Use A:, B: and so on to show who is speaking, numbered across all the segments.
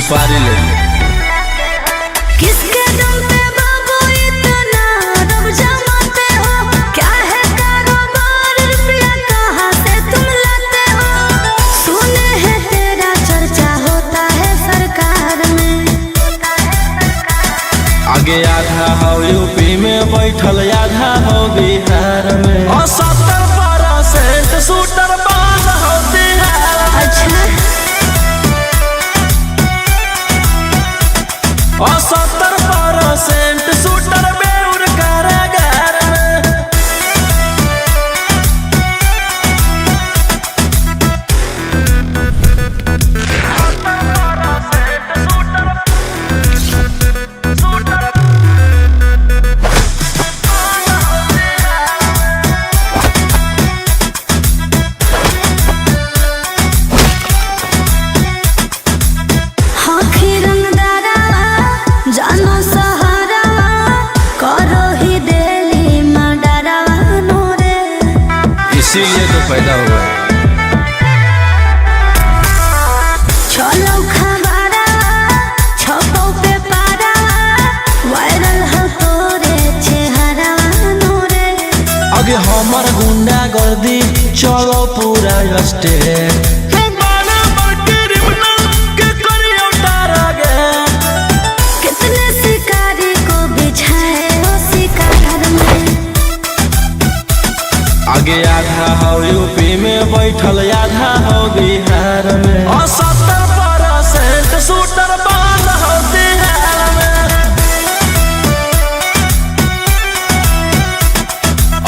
A: सुपारी ले
B: किसके दम पे बाबू इतना रब जमाते हो? क्या है कारोबार, रुपया कहाँ से तुम लाते हो? सुने हैं तेरा चर्चा होता है सरकार में।
A: आगे आधा हो यूपी में बैठल, आधा हो बिहार में, और 70% शूटर बंद हो बिहार में।
B: अच्छा,
A: और 70% शूटर बेउर कारागार में।
B: हाथी रंगदारा जानो सहारा करो ही दिली मडरा नोरे।
A: इसीलिए तो पैदा हुआ है।
B: चलो खबरा छपो पे पारा, वायरल हो तोरे चेहरा नोरे।
A: आगे हमार गुंडा गर्दी चलो पूरा स्टेट।
B: कितने शिकारी को बिछाए हो शिकार में।
A: आगे आधा हो यूपी में बैठल, आधा हो बिहार में, और 70% शूटर बंद हो बिहार में।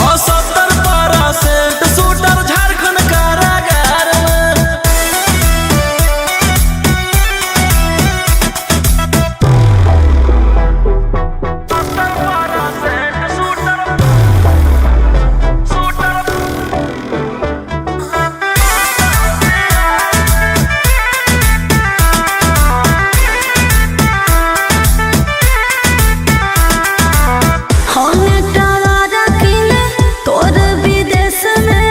A: और 70% शूटर झारखंड कारागार में।
B: होने टवारा किले तोर विदेश में,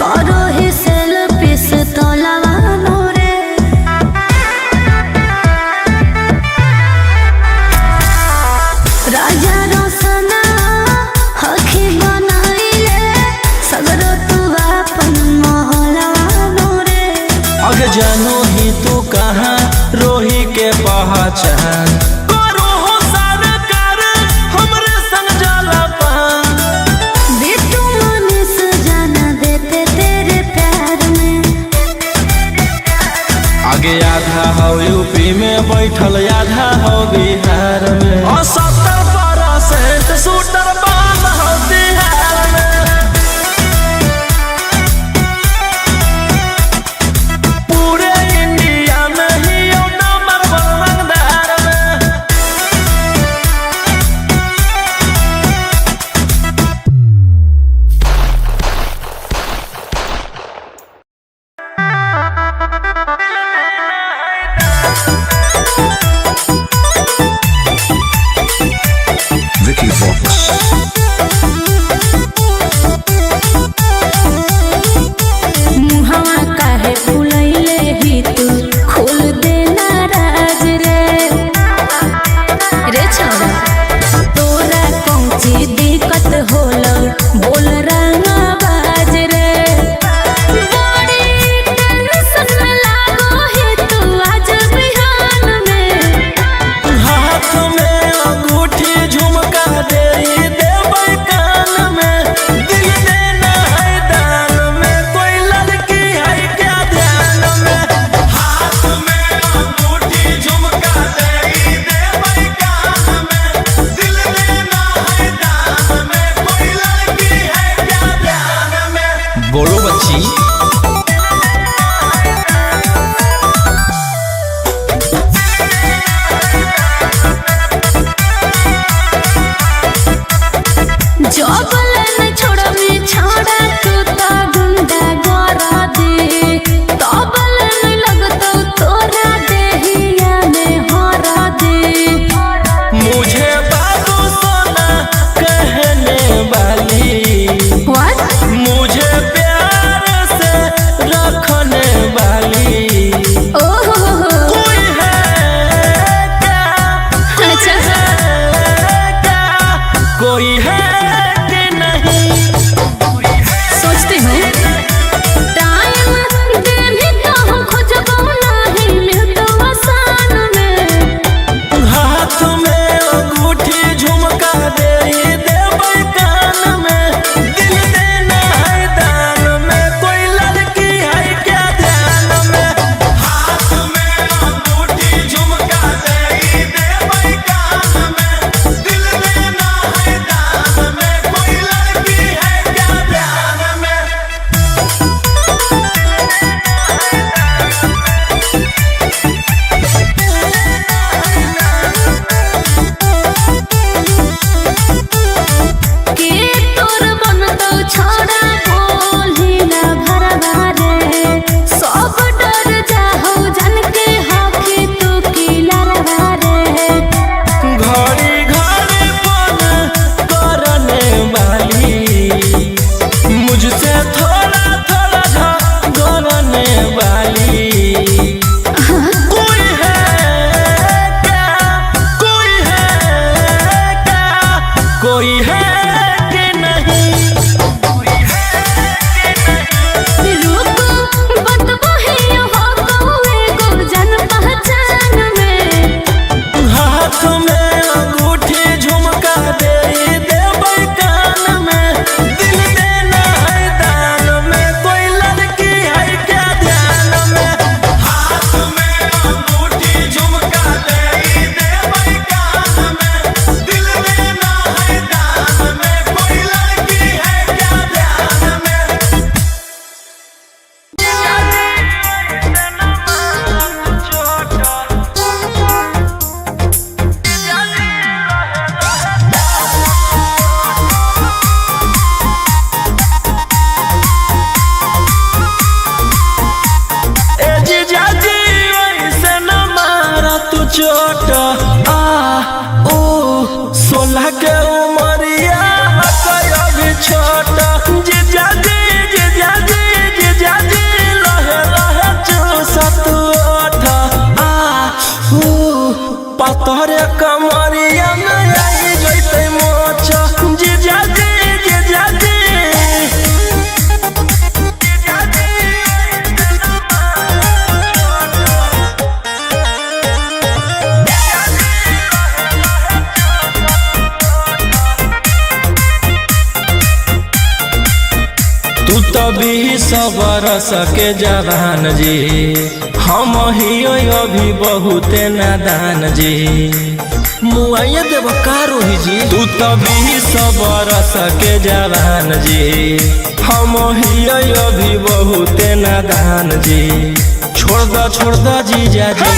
B: करो ही सेल्फी से तोलावा नोरे। राजा रोशना हखी बनाइले, सगरो तू अपन मोहलवा नोरे।
A: आगे जानू ही तू कहाँ रोही के पहचान, करो हो सरकार हमरे संग जाला पान।
B: बिट्टू मनीष जाना देते तेरे प्यार में।
A: आगे आधा हो यूपी में बैठल, आधा हो बिहार में, और 70% शूटर बंद हो बिहार में। पूरे इंडिया में ही यो नंबर 1 रंगदार में। पतरे कमरिया में आई जैते मोच जीजा जी जीजा जी तू तो 20 बरस के जवान जी हम ही अभी बहुते नादान जी मुआइया देव का रोही जी तू तो 20 बरस के जवान जी हम ही अभी बहुते नादान जी छोड़ द जीजा जी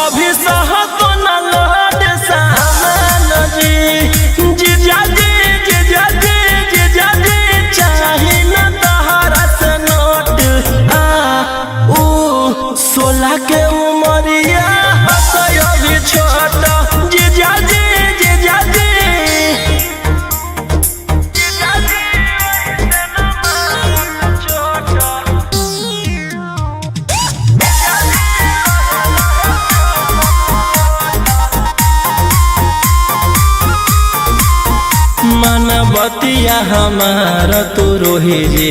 A: अभी सहत न लौट सामान जी जीजा जी जीजा जी जीजा जी चाहे न तहरा से नोट आ ऊ 16 के उमरिया अभी छोटा जीजा जी जीजा जी जीजा जी मनबतिया हमारा तो रोही जी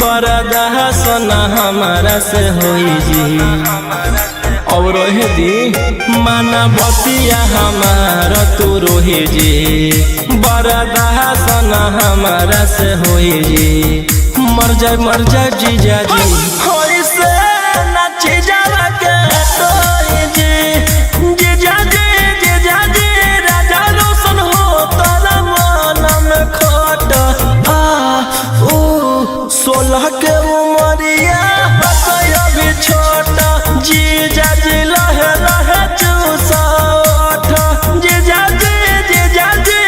A: बरदा सोना हमारा से होई जी और रोही दी मनबतिया हमारा तो रोही जी बरदा सोना हमारा से होई जी मर जाए जीजा जी होई से नाची जावा के तोई जी जीजा जी जीजा जी राजा रोशन हो तारा खोट आ ऊ 16 के उमरिया अभी छोटा जीजा जी लहे लहे चूसा जीजा जी जीजा जी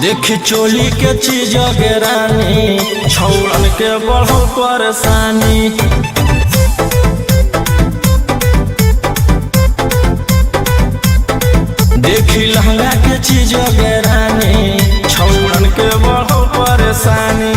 A: देख चोली के चीज रानी छौड़न के बढ़ल परेशानी देखी लहंगा के चीज रानी छौड़न के बढ़ल परेशानी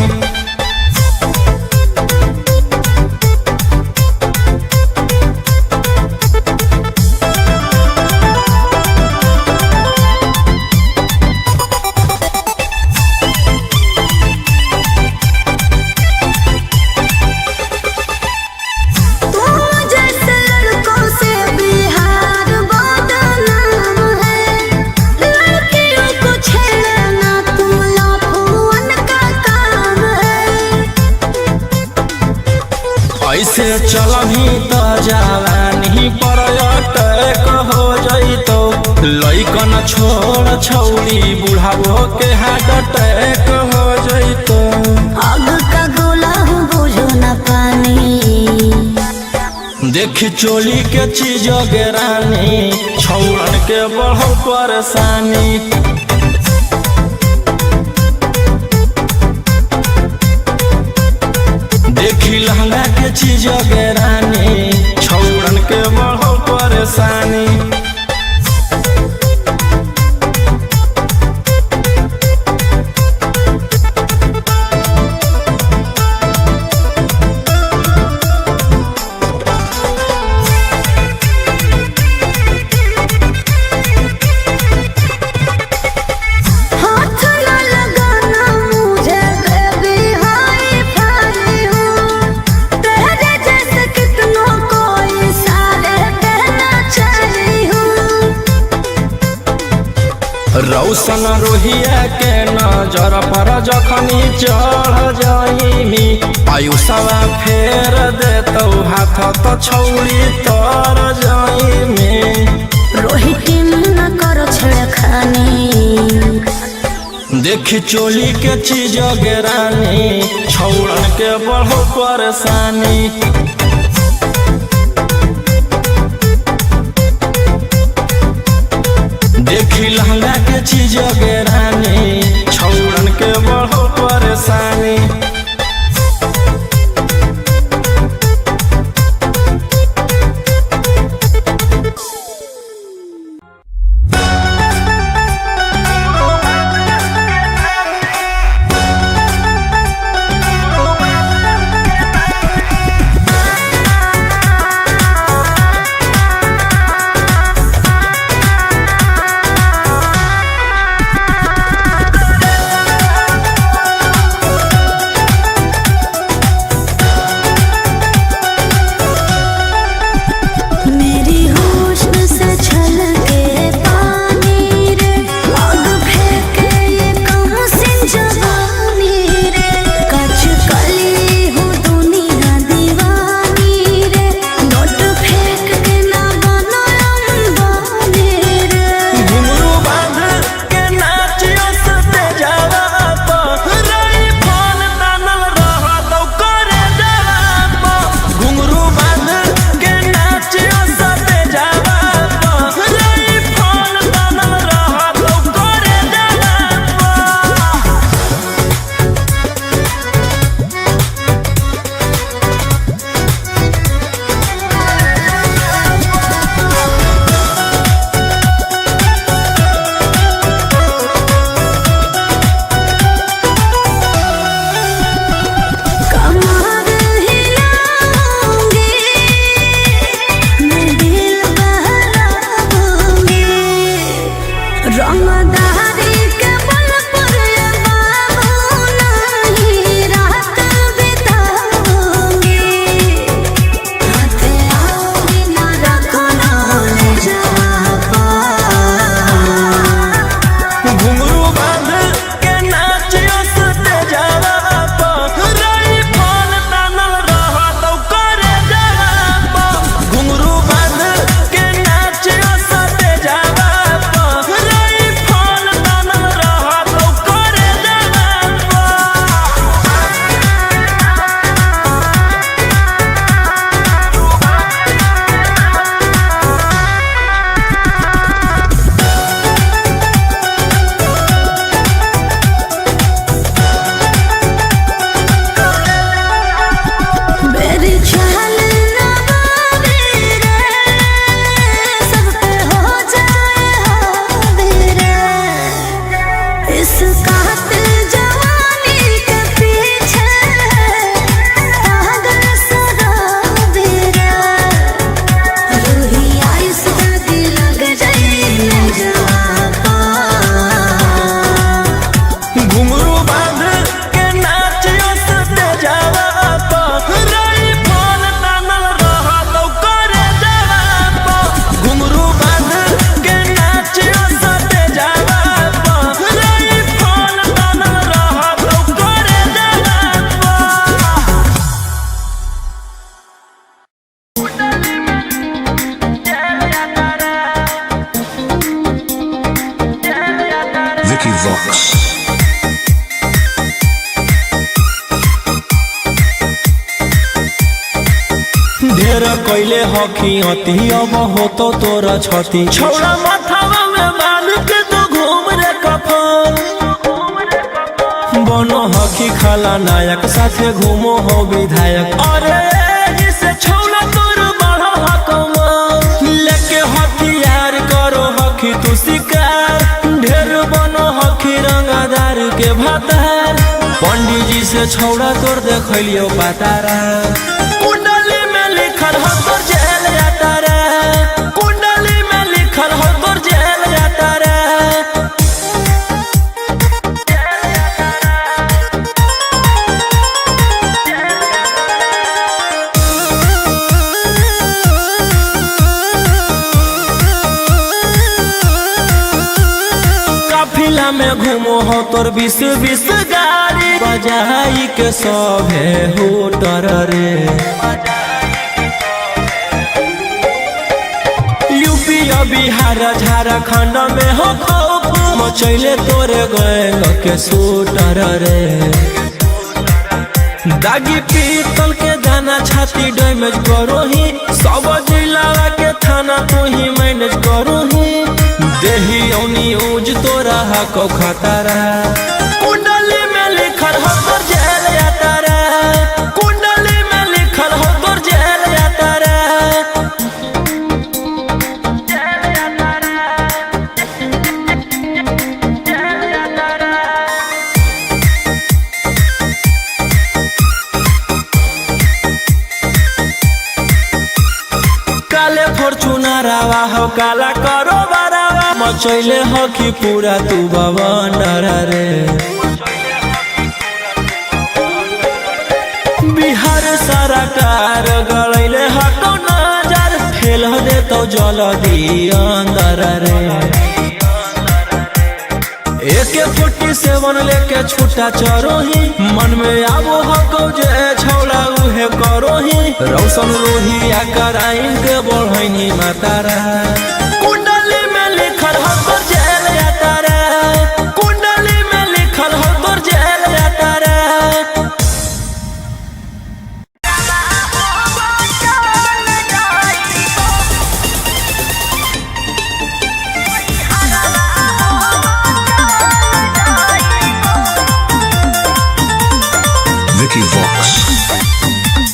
A: ऐसे चलही तो जवानी पर अटैक हो जइतो लइकन छोड़ छौड़ी बुढ़ावो के हार्ट अटैक हो जइतो
B: आग का गोला बुझो न पानी
A: देख चोली के चीज रानी छौड़न के बढ़ल परेशानी देखी लहंगा के चीज रानी छौड़न के बढ़ल परेशानी रौशन रोहिया के नजर पर जखनी चढ़ जाइमी आयुषवा फेर देतौ हाथ तो छौड़ी तर जाइमी
B: रोहित न करो छेड़खानी।
A: देखी चोली के चीज गिरानी छौड़न के बढ़ो परेशानी। देखी लहंगा के चीज गिरानी छौड़न के बढ़ो परेशानी। ढेर कैले हकी अति अब हो तो तोरा छती छौड़ा माथावा में बाल के तो घूम रे कफन बनो हकी खाला नायक साथे घूमो हो विधायक अरे जिसे छौड़ा तोर बढ़ो हकमा लेके हथियार करो हकी तू शिकार ढेर बनो हकी रंगदार के भातार पंडित जी से छौड़ा तोर देखलियो पातारा कुंडली में लिखल हो तोर जेल जाता रे कुंडली में लिखल हो तोर जेल जाता रे काफिला में घूमो हो तोर 20-20 गाड़ी बजाई के सभे होटर रे यूपी बिहार झारखंड में हो खौफ मचैले तोरे गैंग के शूटर रे दागी पीतल के दाना छाती डैमेज करो ही सब जिला के थाना तू ही मैनेज करो ही देही न्यूज तोरा हको खतरा कुंडली में लिखल हो तोर जेल यात्रा कुंडली में लिखल हो तोर जेल यात्रा काले फॉर्च्यूनर आवा हो काला करो बरावा मचैले हो कि पूरा तू बवंडर रे बिहार सरकार गलैले हको नजर फेल दे तो जल्दी अंदर रे AK-47 लेके छूटा चरो ही मन में आबो हको जे छौला उहे करो ही रौशन रोहिया कराइन के बढ़ैनी मातारा कुंडली में लिखल हो तोर जेल यात्रा कुंडली में लिखल हो तोर जेल यात्रा
C: Vicky Vox.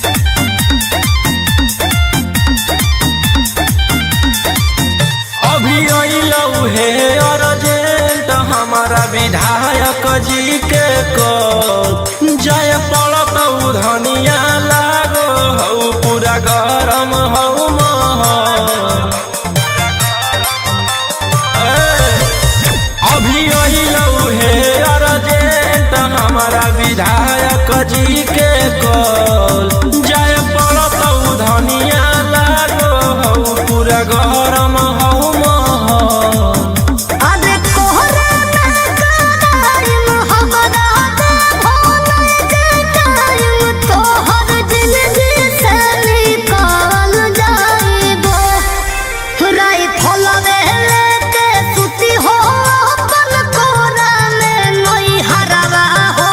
A: अभी अइलौ हे अर्जेंट हमारा विधायक जी के कॉल जाय पड़त धनिया लागो हौ पूरा गरम हौ महल अभी अइलौ हे अर्जेंट हमारा विधायक जी के कॉल जाय पड़त धनिया लागो हौ पूरा गरम हौ महल
B: अरे कोहरे में कराइम हमरा दे भोले के टाइम तोहर जिंदगी से निकाल जाइबो राइफल लेके सुती हो अपन कोरा में नई हरवा हो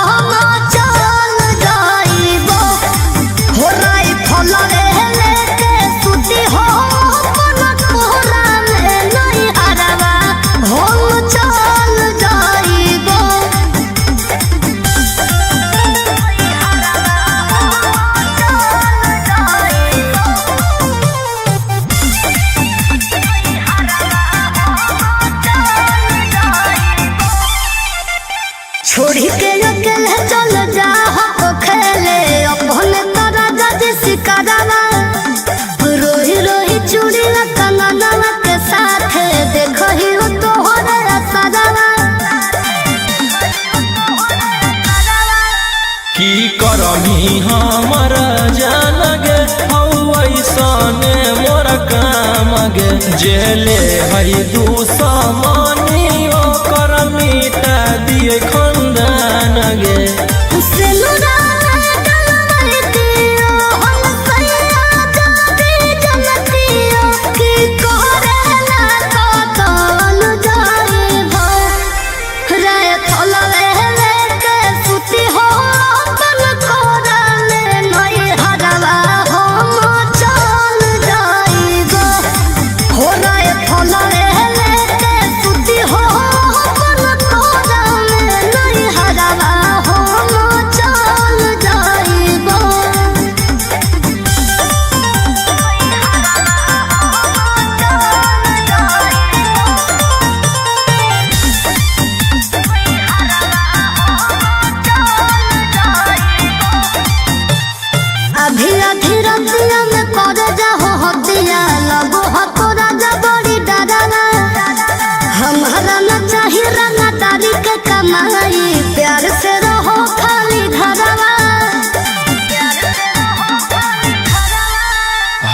B: चल जाइबो हो राइफल लेके सुती हो अपन कोरा में नई हरवा हो चल जाइबो छोड़ी के अकेले चल जा हो खेले अपने तोरा जज शिकारावा रोही रोही चूड़ी कंगनवा के साथ देखो ही हो तोहरा सारावा
A: की करमी हमर जान गे हौ ऐसने मोर काम गे जेले है दुश्मनी ओकर मिटा दिए खंदान गे
B: उससे लुरा डलवाई दियो हम सैया जादी जलतियो की कोरेला तो तन जाइबो राय थलवे लेके सुती हो अपन कोरा में नई हरवा हम चल जाइबो हो राय थलवे लेके सुती हो अपन कोरा में नई हरवा हम चल जाइबो अभी अधी रतिया में कर जाहो हतिया लगो हतो राजा बड़ी डराना हमारा न चाही रंगा तारी के कमाई प्यार से रहो खाली घरवा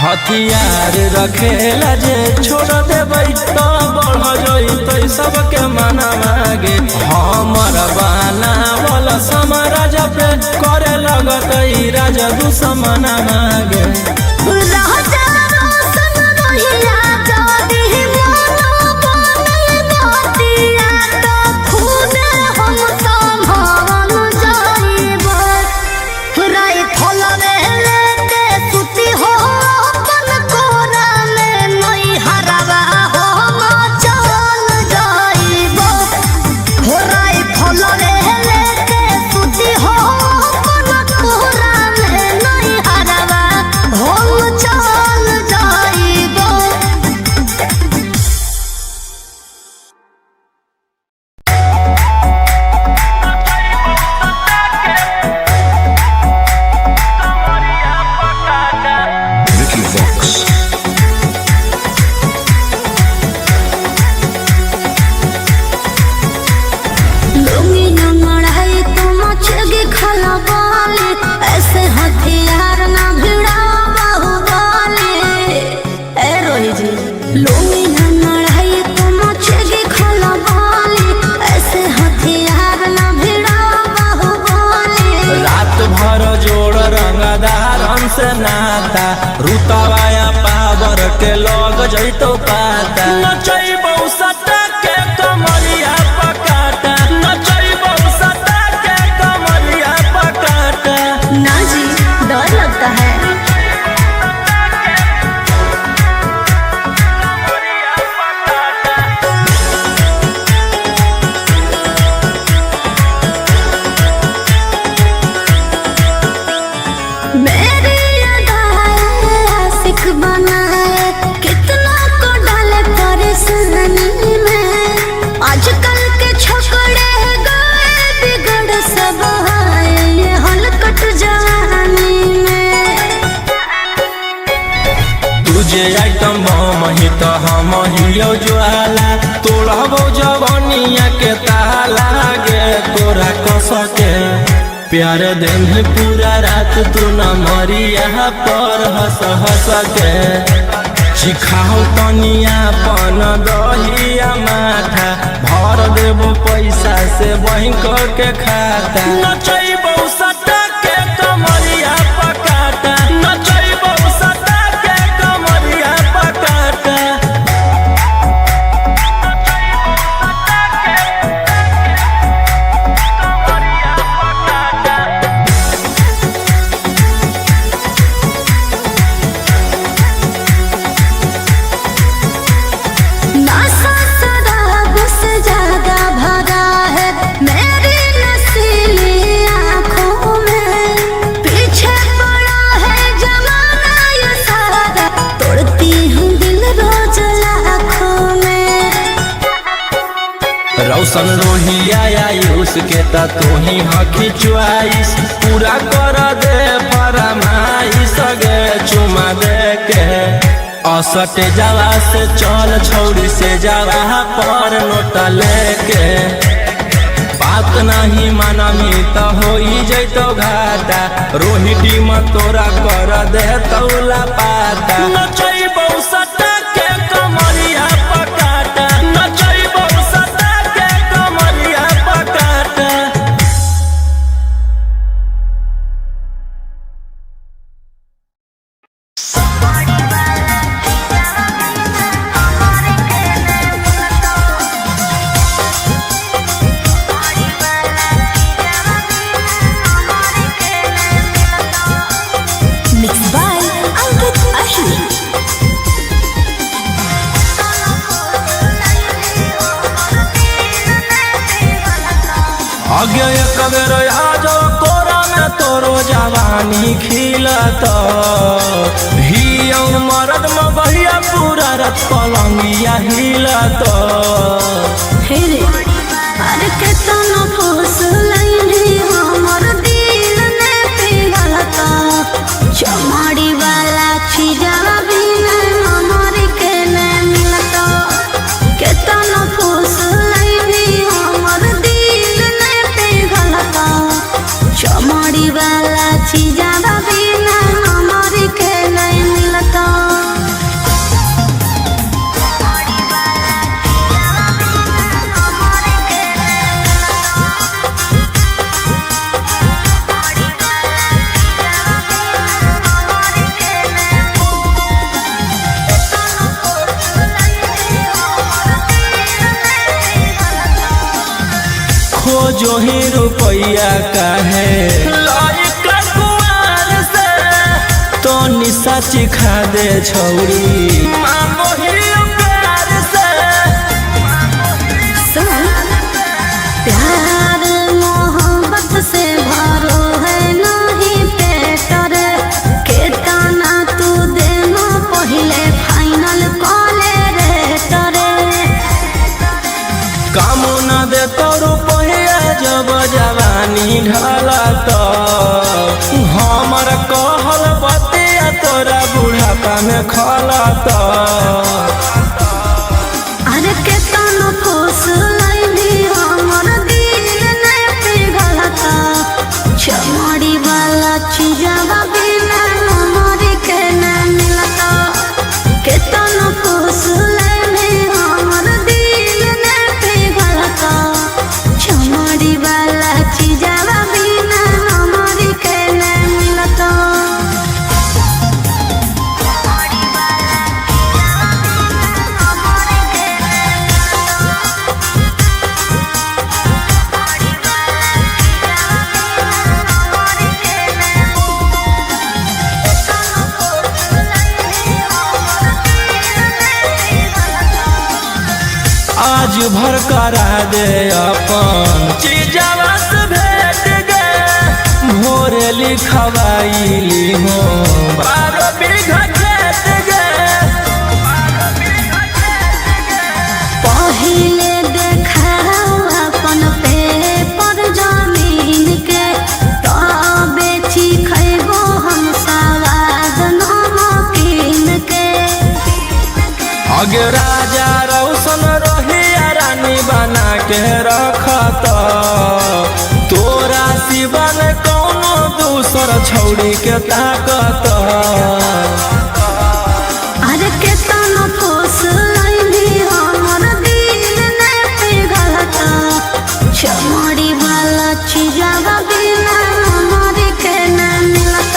A: हथियार रखेला जे छोड़ देबै तो बढ़ जइतै सबके मना मागे हमर बाना वाला समाराज पे करे लगतै राजा दुश्मना मागे
B: राजा रोशन रोहिया जादी
A: जैतो पाता नचैबौ सटा के कमरिया पकाटा नचैबौ सटा के कमरिया पकाटा।
B: ना जी, डर लगता है। मेरी अदाएं आशिक बनाए, कितना को डाले परेशानी में। आजकल के छोकरे गए बिगड़ सब है ये हलकट जवानी में।
A: तुझे आइटम बम ही तो हम हियो ज्वाला तोड़बो जवानिया के ताला गे तोरा कसके प्यार दिन पूरा रात तू न मरिया पर हंस हंस के सिखाओ तनिया पन दहिया माथा भर देबो पैसा से बैंक के खाता नचैबो सटा के कमरिया पकाटा नचैबो सटा के कमरिया पकाटा।
B: नशा शराब से ज्यादा भरा है मेरी नशीली आँखों में। पीछे पड़ा है जमाना ये सारा, तोड़ती हूँ दिल रोज लाखों में।
A: रौशन रोहिया आयुष के ता तू ही हकी च्वाइस पूरा कर दे फरमाइश गे चुमा दे के असटे जावा से चल छौड़ी से जावा पर नोट लेके बात नहीं मानमी तो हो जैतो घाटा रोहिटी में तोरा कर दे तौला पाता नचैबौ सटा के कमरिया पकाटा नचैबौ सटा के कमरिया पकाटा।
B: Mixed by Ankit Ashur.
A: आगे एक बेर आजो तोरा में तोरो जवानी खिलत हियौ मरद में बहिया पूरा रत पलंगिया हिलत।
B: हे रे, अरे केतना फूस लैनी हमर दिल ने पिघलता। चमाड़ी वाला छिजरा बिना हमर के ने मिलता। केतना फूस लैनी हमर दिल ने पिघलता। चमाड़ी वाला छिजरा बिना हमर के ने मिलता।
A: खोजो ही रुपया काहे लाइक कुआर से तो निशा चिखा दे छौरी मांगो ही प्यार से।
B: सुन, प्यार मोहब्बत से भरो है नहीं पेट रे। केतना तू देनो पहिले फाइनल कॉले रे तरे।
A: काम न दे तो रुपया जब जवानी ढलत हमर कहल बतिया तोरा बुढ़ापा में खलत।
B: अरे केतना फूस लैनी हमर दिल ने पिघलता। चमड़ी वाला छिजवा बिना हमर के ने मिलता। केतना फूस लैनी हमर दिल ने पिघलता। चमड़ी वाला छिजवा बिना हमर के ने मिलता।
A: भर करा दे अपन चीजवा से भेट गे भोर लिखवाइली हो 12 बीघा खेत गे
B: पहिले देखा अपन पेपर जमीन के तबे खैबो हम सवाद नमकीन के
A: अगे राजा रौशन रही रानी बना के रखत तोरा सिवन कौनो दूसर छौड़ी के ताकत
B: अरे केतन फूस लैली हमर दिल ने पिघलत चमड़ी वाला चीजवा बिना हमर के न मिलत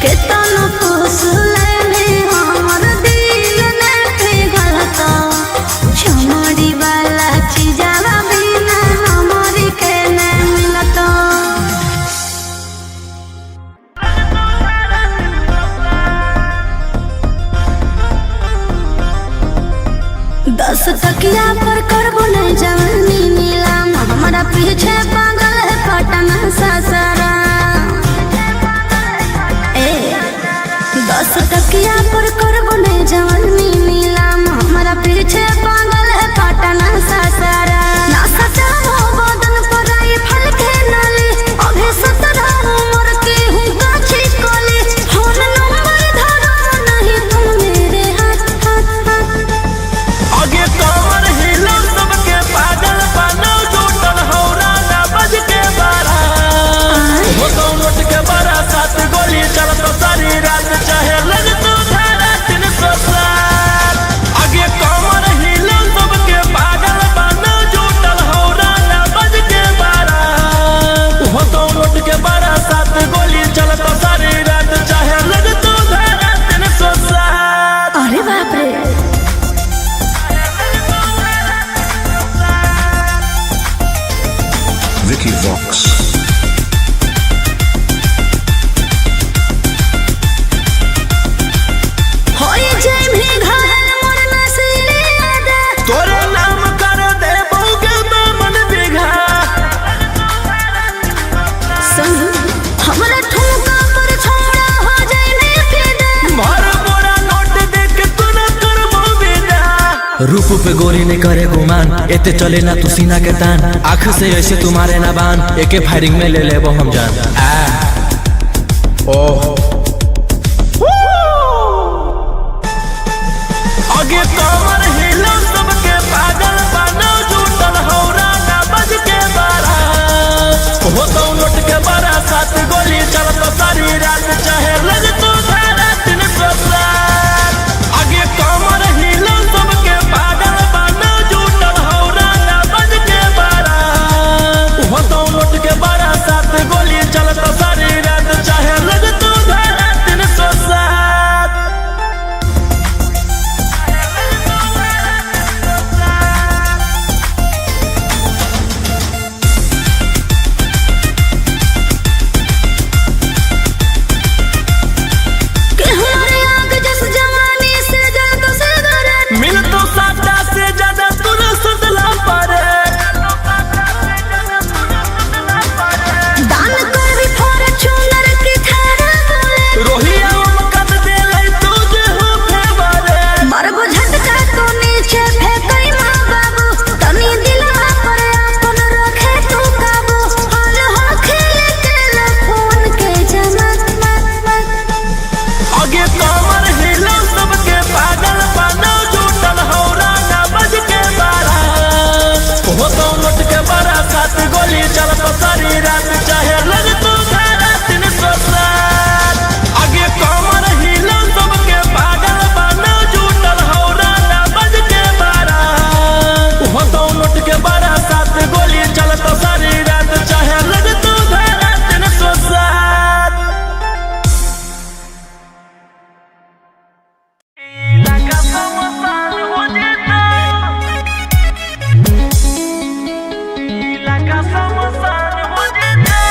B: केतन फूस लैली हमर दिल ने पिघलत चमड़ी वाला चीजवा बिना हमर के न मिलत 10 तकिया पर करबो नहीं जवानी नीलाम हमारा पीछे पागल है पटना ससरा 10 तकिया पर करबो नहीं जवानी नीलाम हमारा पीछे पागल है पटना ससरा ना सटाओ बदन पर आई फल के नाली अभी 17 उम्र की हूँ गाछी कोली फोन नंबर धरो नहीं तुम मेरे हाथ
A: आगे कमर हिलो सबके पागल बनो जुटल हौरा ना बज के बारा हो तो नोट के बारा 7 गोली चलत सारी रात चाहे लग तो धारा 307 आगे कमर हिलो सबके पागल बनो जुटल हौरा ना बज के बारा हो तो नोट के बारा 7 गोली चलत सारी रात चाहे लग तो धारा 307
B: अरे बाप रे
C: Vicky Vox.
B: होई जय भी घायल मोर नसीले आदा
A: तोरे नाम कर दे बहुके मन बिघा
B: संग हमरा ठुमका पर छोड़ा हो जाए ने फिदा
A: भर बोरा नोट देख तू न कर मोबिदा रूप पे गोरी ने करे गुमान एते चले ना तू सीना के तान आँख से ऐसे तुम्हारे ना बान एके फायरिंग में ले लेबो हम जान ओह आगे कमर हिलो सबके पागल बनो जुटल हौरा ना बज के बारा हो तो नोट के बारा 7 गोली चलत सारी रात चाहे लग तो धारा 307 आगे कमर हिलो सबके पागल बनो जुटल हौरा ना बज के बारा हो तो नोट के बारा 7 गोली चलत सारी रात चाहे लग तो धारा 307
B: कि हमारे आग जस जवानी से जल तो से गरन
A: मिल तो सादा से ज्यादा तूने सदला पारे
B: दान कर भी फॉर्च्यूनर की थारा बोले
A: रोहिया कद दे लै तुझे हो फेवरे
B: मरबो झटका तो नीचे फेंकई माँ बाबू तनी दिलवा पर अपन रखे तू काबू हाल हो खेले के फोन के जमात
A: आगे कमर हिलो सबके पागल बनो जुटल हौरा ना बज के बारा हो तो नोट के बारा 7 गोली चलत सारी रात चाहे लग तो धारा 307 आगे कमर हिलो सबके पागल बनो जुटल हौरा ना बज के बारा हो तो नोट के बारा 7 गोली चलत सारी रात चाहे लग तो धारा 307 इलाका समसान हो जेता इलाका समसान हो जेता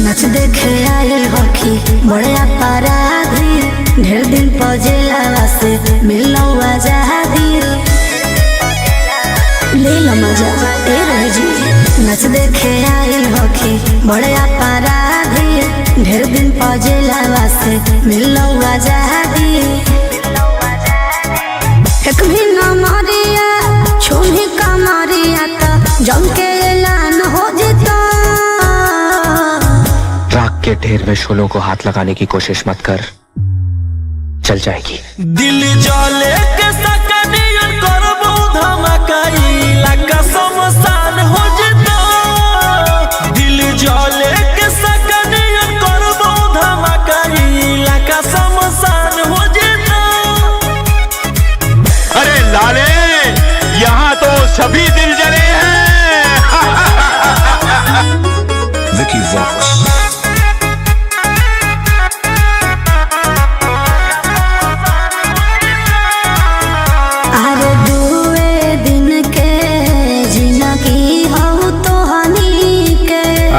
B: नच देखे आए हखी बड़े आपा ढेर दिन पजेला से मिलो आजादी ले लो मजा ए रहे जी नच देखे आइल होखी बड़े अपराधी ढेर दिन पजेला से मिलो आजादी एक भी न मरिया छूही कमरिया तो जम के ऐलान हो जिता
C: राख के ढेर में शोलों को हाथ लगाने की कोशिश मत कर, चल जाएगी।
A: दिल जले के सकनियन करबो धमकाई लगा समसान हो जिता दिल जले के सकनियन करबो धमकाई लगा समसान हो जिता।
D: अरे लाले यहाँ तो सभी दिल जले हैं।
E: विकी वॉक्स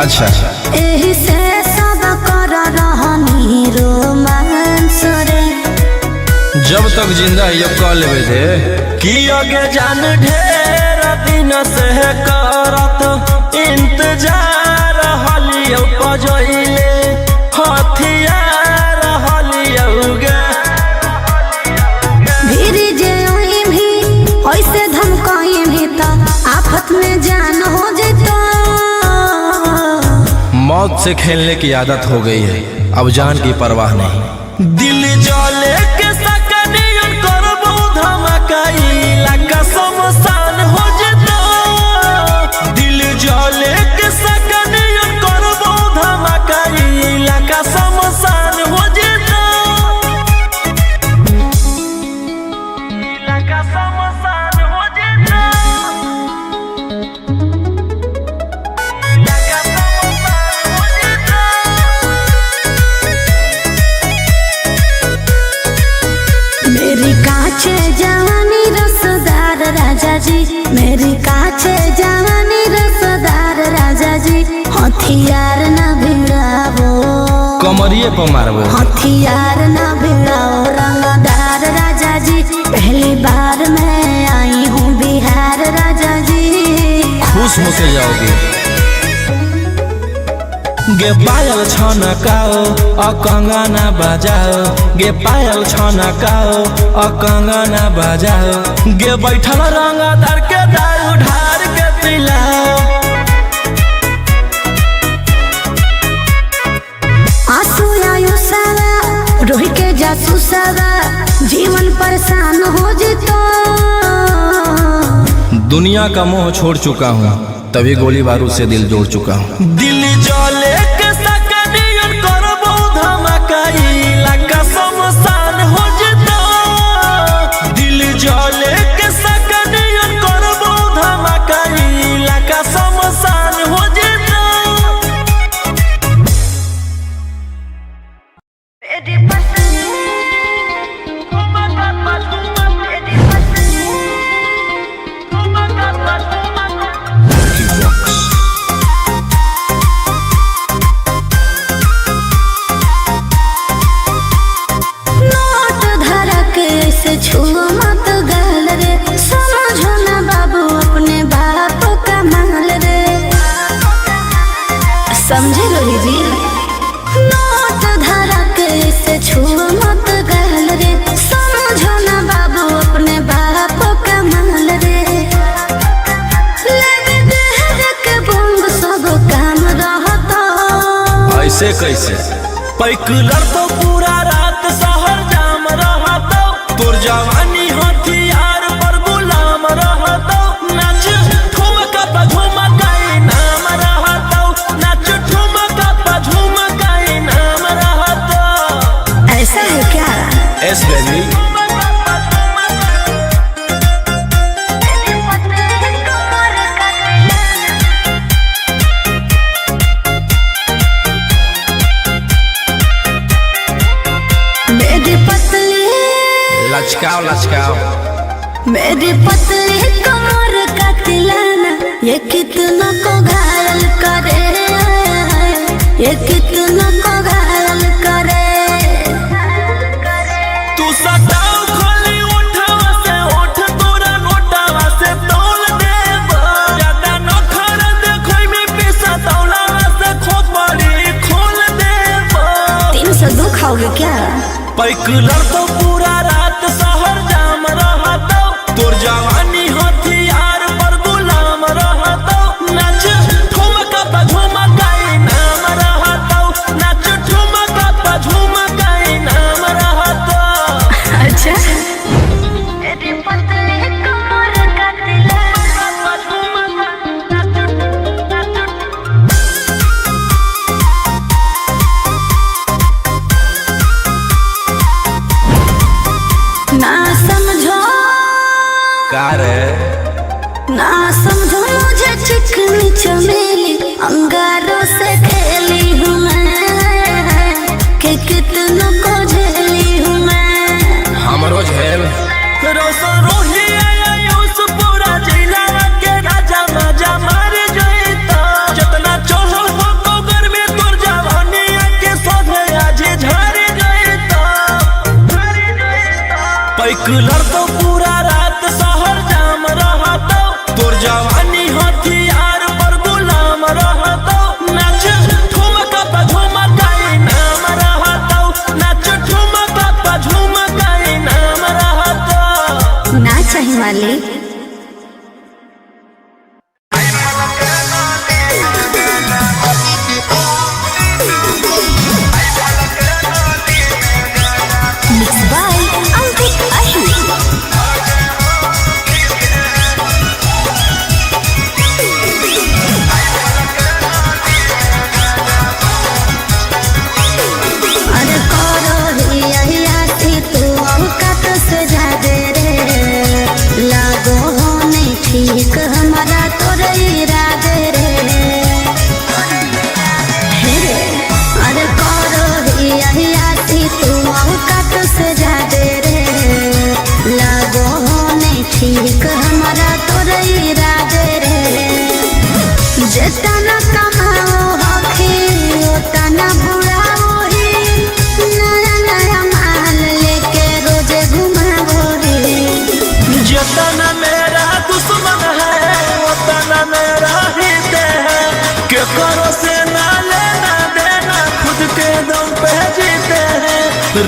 E: अच्छा
B: एही से सब कर रहनी रोमांस रे
A: जब तक जिंदा ये कह लेवे दे कि आगे जान ढेर दिन से करत इंतजार हलियो पजइले हथियार हलियो गे
B: भीरी जे ओई भी ऐसे धमकाई भी त आफत में जान हो जइतो
A: मौत से खेलने की आदत हो गई है अब जान की परवाह नहीं। दिल जले के सकनियन करबो धमकाई लगा समसान हो जिता दिल जले के सकनियन करबो धमकाई लगा समसान हो जिता लगा समसान हो जिता।
B: मेरी काचे जवानी रसदार राजा जी मेरी काचे जवानी रसदार राजा जी हथियार न भिड़ावो
A: कमरिए पर मारबो
B: हथियार न भिड़ाओ रंगदार राजा जी पहली बार मैं आई हूँ बिहार राजा जी
A: खुश होके जाओगे। गे पायल छनकाओ कंगना बजाओ गे पायल छनकाओ कंगना बजाओ गे बैठल रंगदार के दारू ढार के पिलाओ
B: आंसू आयु सारा रोही के जासू सारा जीवन परेशान हो जितो
A: दुनिया का मोह छोड़ चुका हूँ तभी गोली बारूद से दिल जोड़ चुका हूँ। दिल जले के सकनियन करबो धमकाई लगा समसान हो जिता दिल जले के सकनियन करबो धमकाई लगा समसान हो जिता।
B: छू मत गल रे समझो ना बाबू अपने बाप का माल रे समझे रोही जी नोट धरा के से छू मत गल रे समझो ना बाबू अपने बाप का माल रे ले दे के बम सब काम रहता
A: ऐसे कैसे पैकुलर तो पूरा रात शहर जाम रहता तोर जवानी हथियार पर गुलाम रहता नाच ठुमका पर झुमकाई नाम रहता नाच ठुमका पर झुमकाई नाम रहता।
B: ऐसा है क्या
A: एस बेबी लचकाओ लचकाओ
B: मेरी पतली कमर का तिलाना ये कितना को घायल करे ये कितना को घायल करे
A: पैकुलर तो पूरा रात शहर जाम रहतो, तोर जवानी हथियार पर गुलाम रहतो। नाच ठुमका पे झुमका नाम रहतो, नाच ठुमका पे झुमका नाम रहतो।
B: अच्छा पतले कमर का तिला ना समझो ना समझो मुझे चिकनी चमेली अंगारों से खेली हूँ मैं, कि कितनों को झेली हूँ मैं।
A: हमरो झेल रोशन रोही आयुष पूरा जिला के राजा मजा मार जइता। जितना चढ़ल हो गोगर में तोर जवानी के सोधे आज झर जइता। पैकुलर तो पूरा रात शहर जाम रहतो, तोर जवानी हथियार पर गुलाम रहतो। नाच ठुमका पे झुमका नाम रहतो, नाच ठुमका पे झुमका नाम रहतो।
B: ना चाहिए मालिक Mixed by Ankit Ahir। अरे करो हिया तू औकात से ज्यादा रे, लागो हो नहीं ठीक हमारा तोरे इरादे रे। हे रे, अरे करो हिया तू औकात से ज्यादा रे, लागो हो नहीं ठीक हमारा तोरे इरादे रे। जितना कमाओ हखी उतना बुढ़ाओ ही, नया नया माल लेके रोजे घुमाओ रे।
A: जितना मेरा दुश्मन है उतना मेरा हित है, के करो से ना लेना देना खुद के दम पे जीते हैं।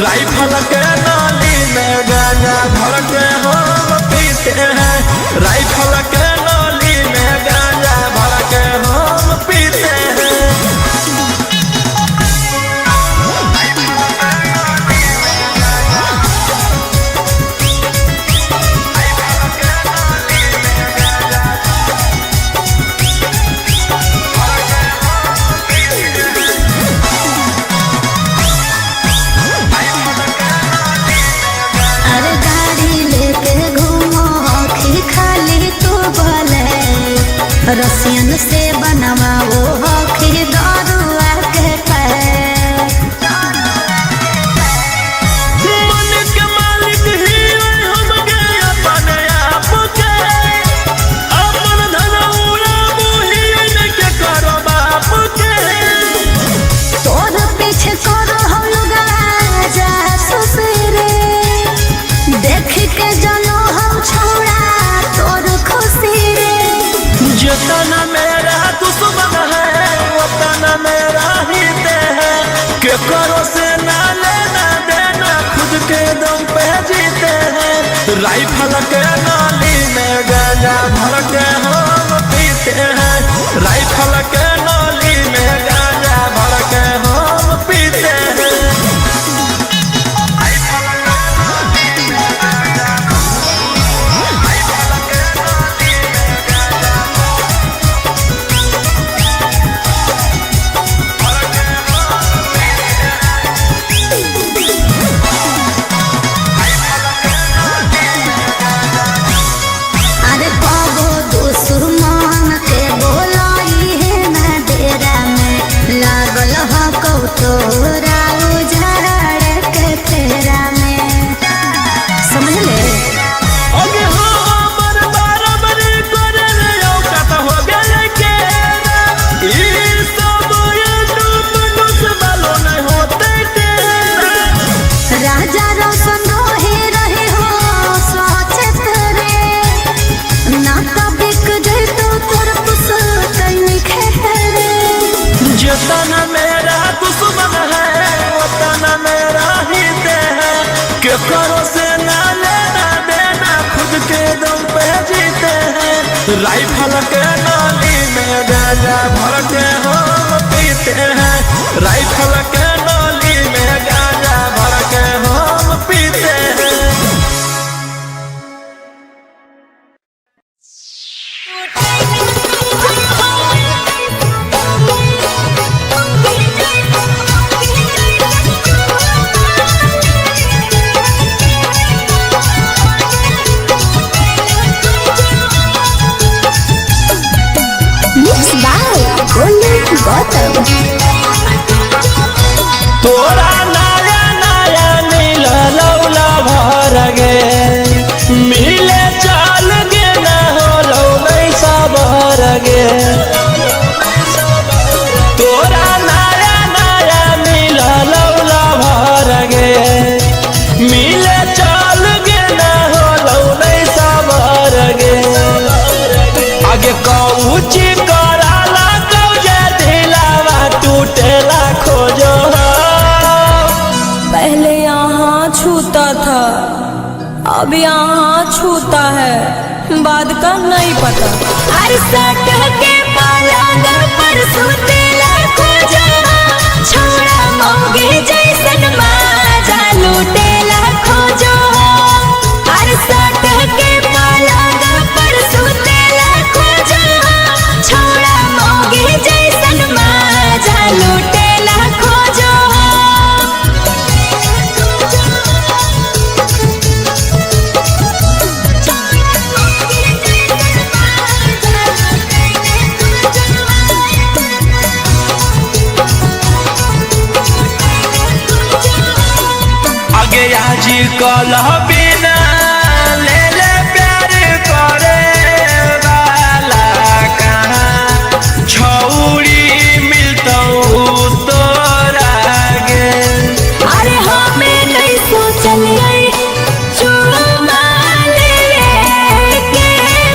A: राइफल के नाली में गांजा भर के हम पीते हैं, राइफल के नाली में गांजा भर के हम पीते हैं।
B: अरे गाड़ी लेके घूमो हखी खाली तू बोले, रसियन से बनवाओ हखी दरुआ के पैर।
A: मन के मालिक ही हम गए अपने आप के, अपन धन उड़ाबू ही न के करो बाप के।
B: तोर पीछे करो हम लोग राजा ससुरे, देख के जलो हम छोड़ा तोर खुशी रे।
A: जितना मेरा दुश्मन है उतना मेरा हित है, के करो से ना लेना देना खुद के दम पे जीते हैं। राइफल के नाली में गांजा भर के हम पीते हैं, राइफल के नाली में गांजा भर के हम पीते हैं।
B: अरे कबो दुश्मन के बोलाई है ना डेरा में, लागल हो कौतोरा उजाड़ के फेरा में। समझ ले
A: अगे हमर बराबरी करे रे औकात हो गेले के, ई सब दुस बालो नहीं होते तेरा।
B: राजा रोशन रहे हो सोचत रे, ना कभी कजै तो तोर पुस तैनी खेरे।
A: जितना मेरा दुश्मन है उतना मेरा हित है, के करो से ना लेना देना, खुद के दम पे जीते हैं। राइफल के नाली में गांजा भर के हम पीते हैं। राइफल के नाली में गांजा भर के हम पीते हैं। तोरा नया नया मिललौला भर गे, मिले चल गे न होलौ वैसा भर गे। तोरा नया नया मिललौला भर गे, मिले चल गे न होलौ वैसा भर गे। आगे कौची कराला कौजे दिलावा टूटेला खोजो।
B: पहले यहाँ छूता था, अब यहाँ छूता है, बाद का नहीं पता। हर सट के पलंग पर सुतेला खोजा, छोड़ा मौगे जैसन माजा लूटेला खोजो। हर सट के पलंग पर सुतेला खोजा, छोड़ा मौगे जैसन माजा लूटेला खोजो।
A: आगे आज कल बिना ले ले प्यार करे वाला कहाँ छौड़ी मिलतौ तोरा गे।
B: अरे हमें नहीं सोचल चुमा लेवे के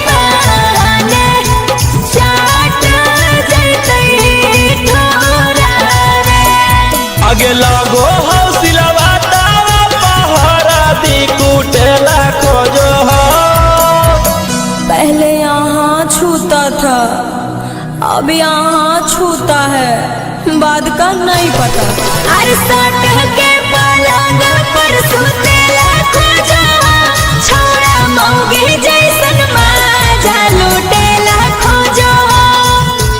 B: बहाने चाट जैतै ठोरा रे।
A: आगे लगो हौसलवा कुटेला खोजो हो।
B: पहले यहाँ छूता था, अब यहाँ छूता है, बाद का नहीं पता। हर सट के पलंग पर सुतेला खोजा, छोड़ा मौगे जैसन माजा लूटेला खोजो।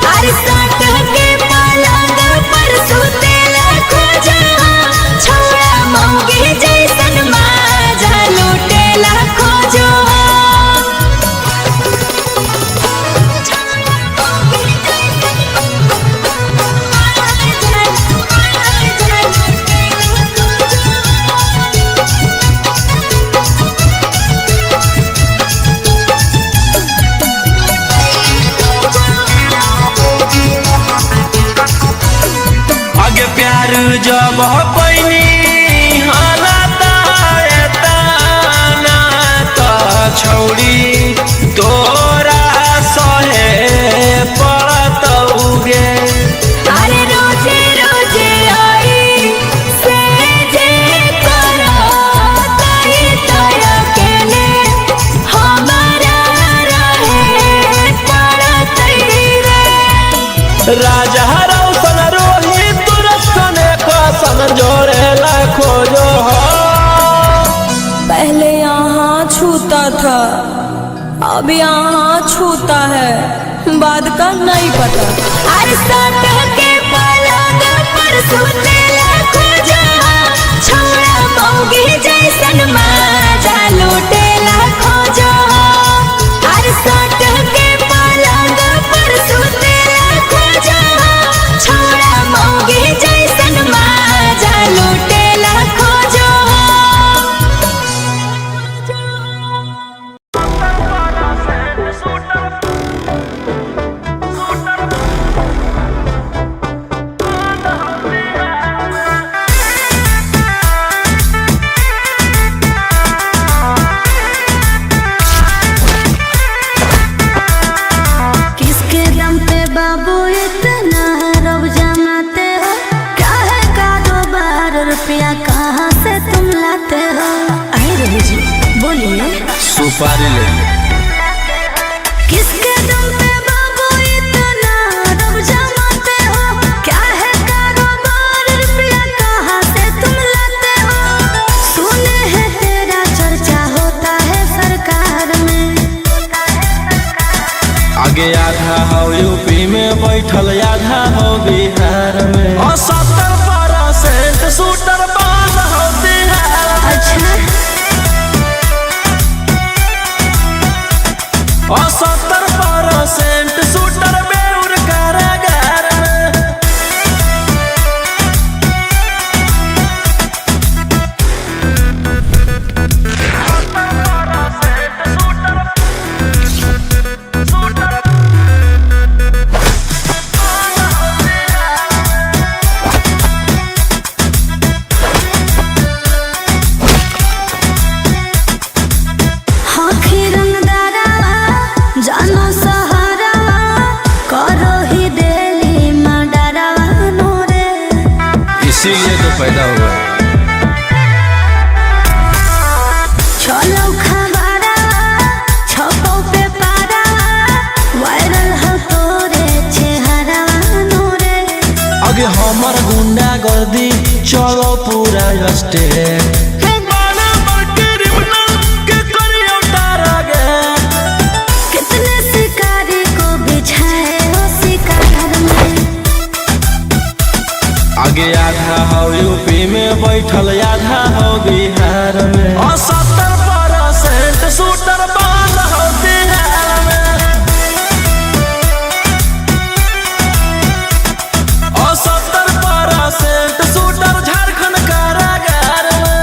B: हर सट के पलंग पर सुतेला खोजा, छोड़ा मौगे जैसन माजा लूटेला खोजो।
A: आगे प्यार जब पैनी हालता तो छौड़ी तोरा सहे पड़तौगे।
B: अरे रोजे रोजे आई से जे करो तही तोरा केले हमारा रहे पड़तै रे।
A: राजा रौशन रोहित तुरसन कसन जोड़ेला खोजो हो।
B: पहले यहाँ छूता था, अब यहाँ छूता है, बाद का नहीं पता। हर सट के पलंग पर सुतेला खोजा, छोड़ा मौगे जैसन माजा लूटेला खोजो। हर सट के पलंग पर सुतेला खोजा, छोड़ा मौगे जैसन माजा लूटेला खोजो।
A: सुपारी ले।
B: किसके दम पे बाबू इतना रब जमाते हो? क्या है कारोबार, रुपया कहाँ से तुम लाते हो? सुने हैं तेरा चर्चा होता है सरकार में।
A: आगे आधा हो यूपी में बैठल, आधा हो बिहार में। और 70% शूटर बाल हो बिहार में।
B: अच्छा,
A: और 70% शूटर बेउर कारागार में।
B: हाथी रंगदारा जानो सहारा, करो ही डेली मर्डरा नूरे।
A: इसीलिए तो पैदा हुआ।
B: चलो खबरा छपो पे पारा, वायरल हो तोरे चेहरा नूरे।
A: आगे हमर गुंडा गर्दी चलो पूरा स्टेट।
B: कितने शिकारी को बिछाए हो शिकार में।
A: आगे आधा हो यूपी में बैठल, आधा हो बिहार में। और 70% शूटर बाल हो बिहार में। और 70% शूटर झारखंड कारागार में।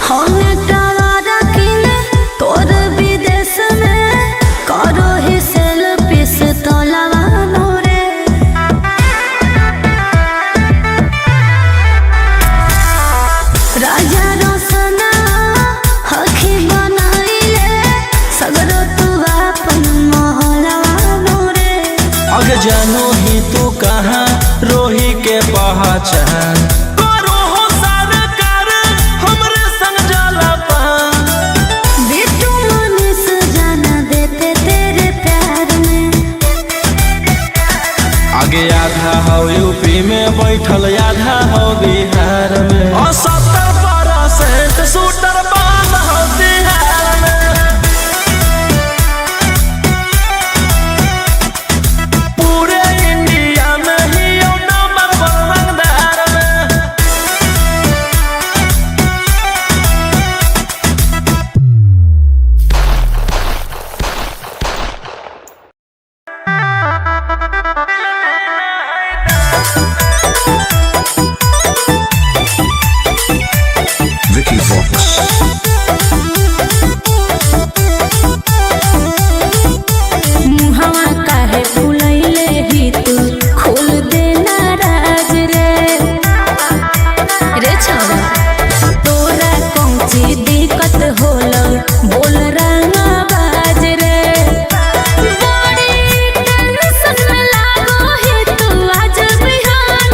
B: हमें टवारा किने तोर विदेश में, करो ही सेल्फी से तोलावा नूरे। राजा रोशना हखी बनाइले, सगरो तू अपन मोहलवा नूरे।
A: आगे जानो ही तू कहाँ रोही के पहचान। करो हो सरकार हमरे संग जाला पान।
B: बिट्टू मनीष जाना देते तेरे प्यार में।
A: आगे आधा हो यूपी में बैठल, आधा हो बिहार में। और 70% शूटर बाल हो बिहार में। पूरे इंडिया में ही यो नंबर 1 रंगदार में।
E: Vicky Vox.
B: मुहवा काहे फुलैले ही तू खोल दे नाराज रे। रे छौरा तोरा कौची दिक्कत होलो, बोल रंगा बाज रे। बड़ी टेंशन में लागो ही तू आज बिहान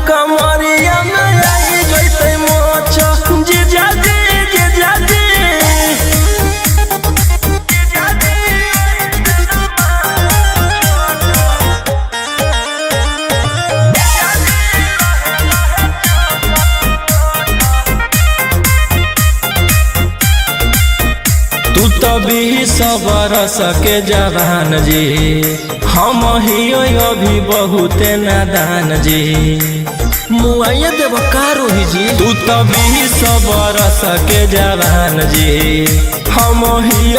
A: कमरिया में आई जैसे मोच जी जाजी जी जाजी तू तो 20 बरस के जवान जी हम ही अभी बहुते नादान जी मुआइया देव का रोही जी तू तो 20 बरस के जवान जी हम ही